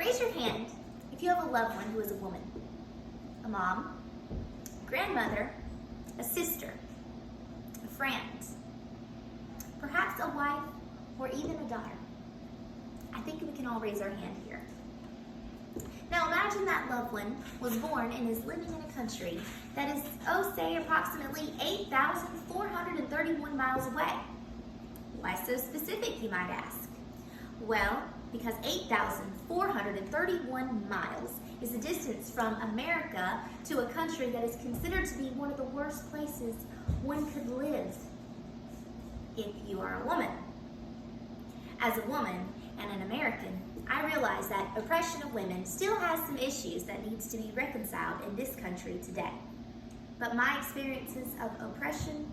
Raise your hand if you have a loved one who is a woman, a mom, grandmother, a sister, a friend, perhaps a wife, or even a daughter. I think we can all raise our hand here. Now imagine that loved one was born and is living in a country that is, say approximately 8,431 miles away. Why so specific, you might ask? Well, because 8,431 miles is the distance from America to a country that is considered to be one of the worst places one could live if you are a woman. As a woman and an American, I realize that oppression of women still has some issues that needs to be reconciled in this country today. But my experiences of oppression,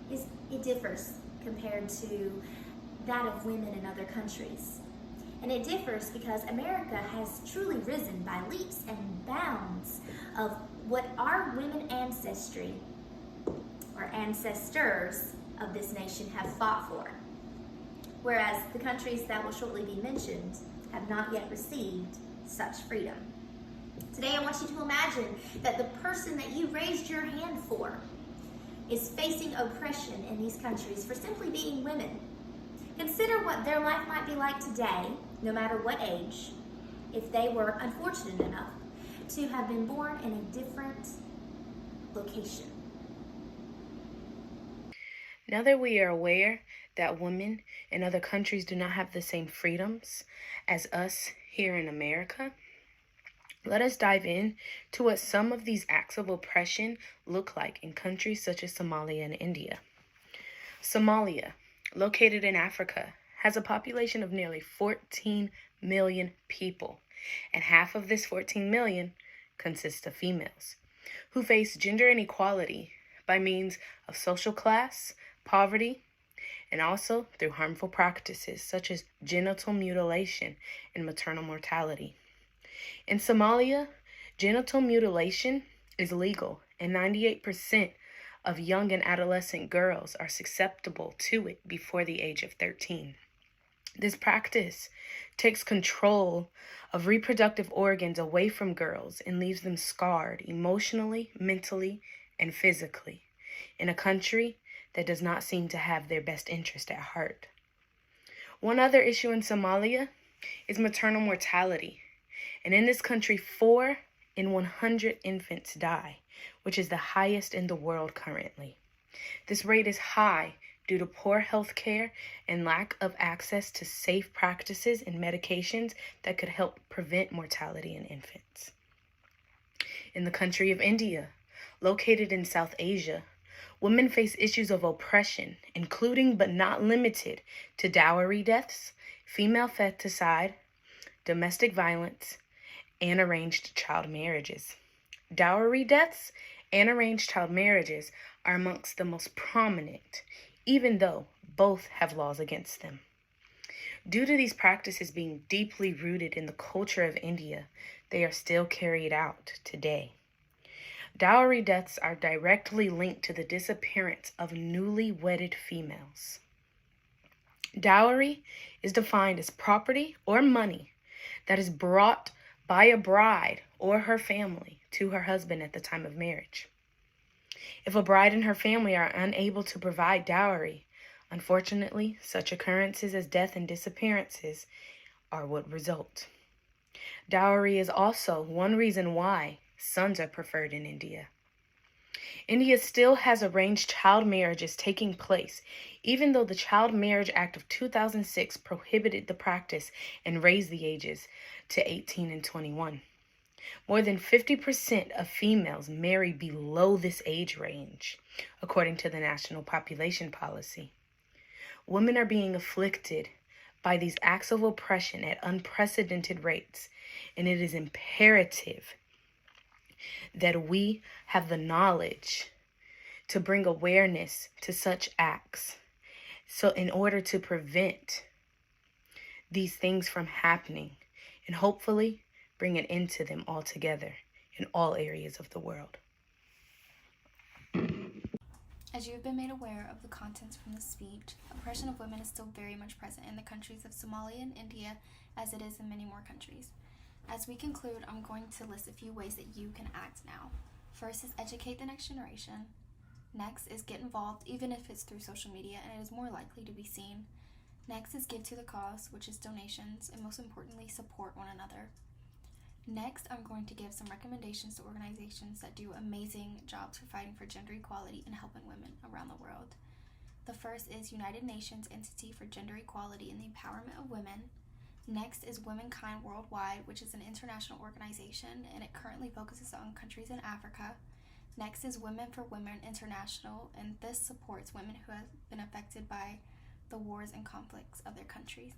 it differs compared to that of women in other countries. And it differs because America has truly risen by leaps and bounds of what our women ancestry, or ancestors of this nation, have fought for. Whereas the countries that will shortly be mentioned have not yet received such freedom. Today I want you to imagine that the person that you raised your hand for is facing oppression in these countries for simply being women. Consider what their life might be like today, no matter what age, if they were unfortunate enough to have been born in a different location. Now that we are aware that women in other countries do not have the same freedoms as us here in America, let us dive in to what some of these acts of oppression look like in countries such as Somalia and India. Somalia, located in Africa, has a population of nearly 14 million people, and half of this 14 million consists of females, who face gender inequality by means of social class, poverty, and also through harmful practices such as genital mutilation and maternal mortality. In Somalia, genital mutilation is legal, and 98% of young and adolescent girls are susceptible to it before the age of 13. This practice takes control of reproductive organs away from girls and leaves them scarred emotionally, mentally, and physically in a country that does not seem to have their best interest at heart. One other issue in Somalia is maternal mortality. And in this country, 4 in 100 infants die, which is the highest in the world currently. This rate is high due to poor health care and lack of access to safe practices and medications that could help prevent mortality in infants. In the country of India, located in South Asia, women face issues of oppression, including but not limited to dowry deaths, female feticide, domestic violence, and arranged child marriages. Dowry deaths and arranged child marriages are amongst the most prominent, even though both have laws against them. Due to these practices being deeply rooted in the culture of India, they are still carried out today. Dowry deaths are directly linked to the disappearance of newly wedded females. Dowry is defined as property or money that is brought by a bride or her family to her husband at the time of marriage. If a bride and her family are unable to provide dowry, unfortunately, such occurrences as death and disappearances are what result. Dowry is also one reason why sons are preferred in India. India still has arranged child marriages taking place, even though the Child Marriage Act of 2006 prohibited the practice and raised the ages to 18 and 21. More than 50% of females marry below this age range, according to the National Population Policy. Women are being afflicted by these acts of oppression at unprecedented rates, and it is imperative that we have the knowledge to bring awareness to such acts, so in order to prevent these things from happening and hopefully bring an end to them altogether in all areas of the world. As you have been made aware of the contents from this speech, oppression of women is still very much present in the countries of Somalia and India, as it is in many more countries. As we conclude, I'm going to list a few ways that you can act now. First is educate the next generation. Next is get involved, even if it's through social media and it is more likely to be seen. Next is give to the cause, which is donations, and most importantly, support one another. Next, I'm going to give some recommendations to organizations that do amazing jobs for fighting for gender equality and helping women around the world. The first is United Nations Entity for Gender Equality and the Empowerment of Women. Next is Womankind Worldwide, which is an international organization, and it currently focuses on countries in Africa. Next is Women for Women International, and this supports women who have been affected by the wars and conflicts of their countries.